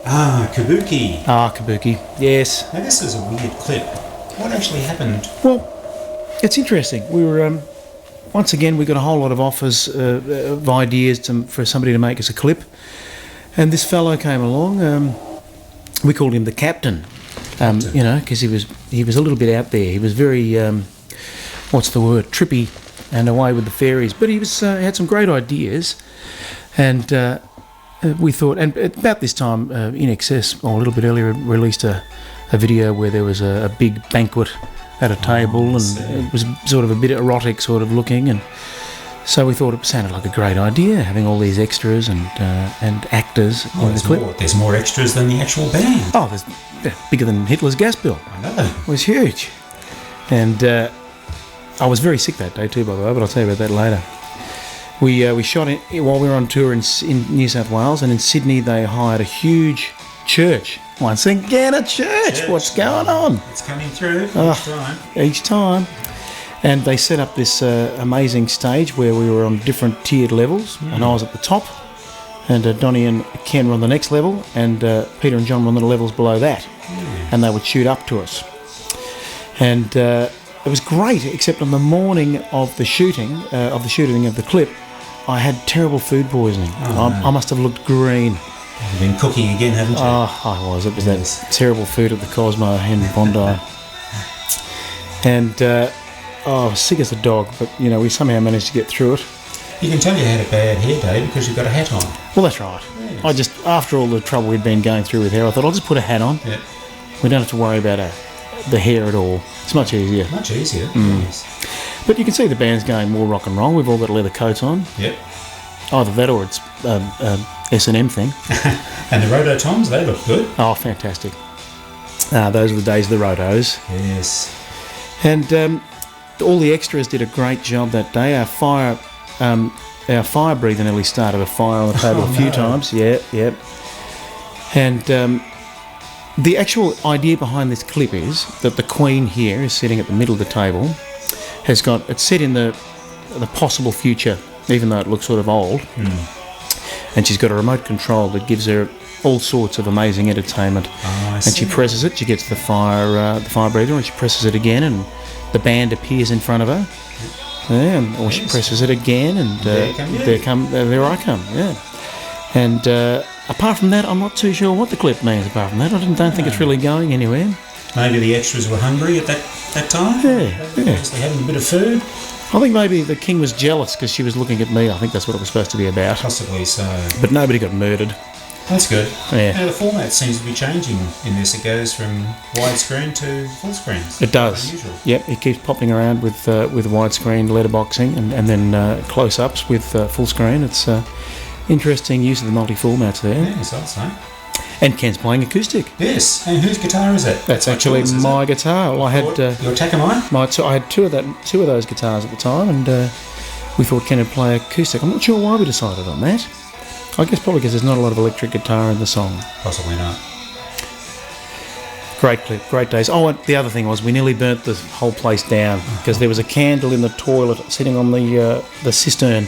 Ah, Kabuki. Ah, Kabuki. Yes. Now this is a weird clip. What actually happened? Well, it's interesting. We were once again we got a whole lot of offers of ideas for somebody to make us a clip, and this fellow came along. We called him the Captain. You know, because he was a little bit out there. He was very what's the word? Trippy and away with the fairies. But he had some great ideas, and we thought. And about this time, In Excess, or a little bit earlier, released a video where there was a big banquet at a table, and it was sort of a bit erotic, sort of looking, and so we thought it sounded like a great idea, having all these extras and actors in the clip. There's more extras than the actual band. Oh, there's bigger than Hitler's gas bill. I know. It was huge. And I was very sick that day too, by the way, but I'll tell you about that later. We shot it while we were on tour in New South Wales, and in Sydney they hired a huge church. Once again, a church. What's going on? It's coming through each time. And they set up this amazing stage where we were on different tiered levels, and I was at the top, and Donnie and Ken were on the next level, and Peter and John were on the levels below that, and they would shoot up to us. And it was great, except on the morning of the shooting of the clip, I had terrible food poisoning. I must have looked green. You've been cooking again, haven't you? Oh, I was. It was that terrible food at the Cosmo in Bondi. And I was sick as a dog, but you know, we somehow managed to get through it. You can tell you had a bad hair day because you've got a hat on. Well, that's right. Yes. I just, after all the trouble we'd been going through with hair, I thought I'll just put a hat on. Yep. We don't have to worry about the hair at all. It's much easier. Much easier, yes. But you can see the band's going more rock and roll. We've all got leather coats on. Yep. Either that or it's S&M thing. And the Rototoms, they look good. Oh, fantastic. Those were the days of the Rotos. Yes. And all the extras did a great job that day. Our fire breather nearly started a fire on the table a few times. Yeah. And the actual idea behind this clip is that the Queen here is sitting at the middle of the table. It's set in the possible future, even though it looks sort of old. And she's got a remote control that gives her all sorts of amazing entertainment. And she presses it, she gets the fire breather, and she presses it again, and the band appears in front of her. Yeah, or she presses it again, and there I come. Yeah. And apart from that, I'm not too sure what the clip means. Apart from that, I don't think it's really going anywhere. Maybe the extras were hungry at that time. Yeah. Just having a bit of food. I think maybe the King was jealous because she was looking at me. I think that's what it was supposed to be about. Possibly so. But nobody got murdered. That's good. Yeah. Now the format seems to be changing in this. It goes from widescreen to full screen. It does. Unusual. Yep. It keeps popping around with widescreen letterboxing and then close-ups with full screen. It's interesting use of the multi-formats there. Yes, I'd say. And Ken's playing acoustic. Yes. And whose guitar is that? That's actually my guitar. Well, I had your Takamine? I had two of those guitars at the time, and we thought Ken would play acoustic. I'm not sure why we decided on that. I guess probably because there's not a lot of electric guitar in the song. Possibly not. Great clip, great days. Oh, and the other thing was we nearly burnt the whole place down because there was a candle in the toilet sitting on the cistern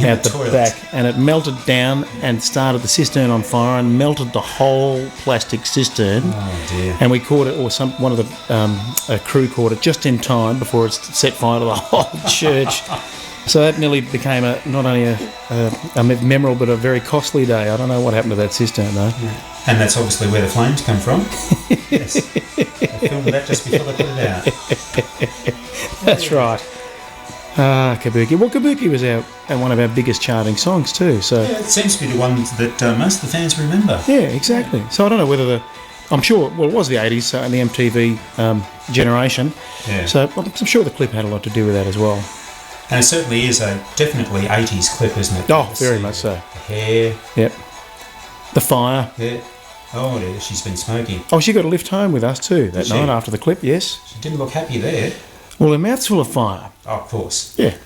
out the back, and it melted down and started the cistern on fire and melted the whole plastic cistern. Oh dear! And we caught it, or one of the crew caught it just in time before it set fire to the whole church. So that nearly became not only a memorable but a very costly day. I don't know what happened to that cistern though. Yeah. And that's obviously where the flames come from. Yes. They filmed that just before they put it out. That's right. Kabuki. Well, Kabuki was one of our biggest charting songs too. So yeah, it seems to be the one that most of the fans remember. Yeah, exactly. So I don't know whether I'm sure. Well, it was the '80s and the MTV generation. Yeah. So I'm sure the clip had a lot to do with that as well. And it certainly is a definitely 80s clip, isn't it? Oh, very much so. The hair. Yep. The fire. Yeah. Oh, yeah, she's been smoking. Oh, she got a lift home with us too that night after the clip, yes. She didn't look happy there. Well, her mouth's full of fire. Oh, of course. Yeah.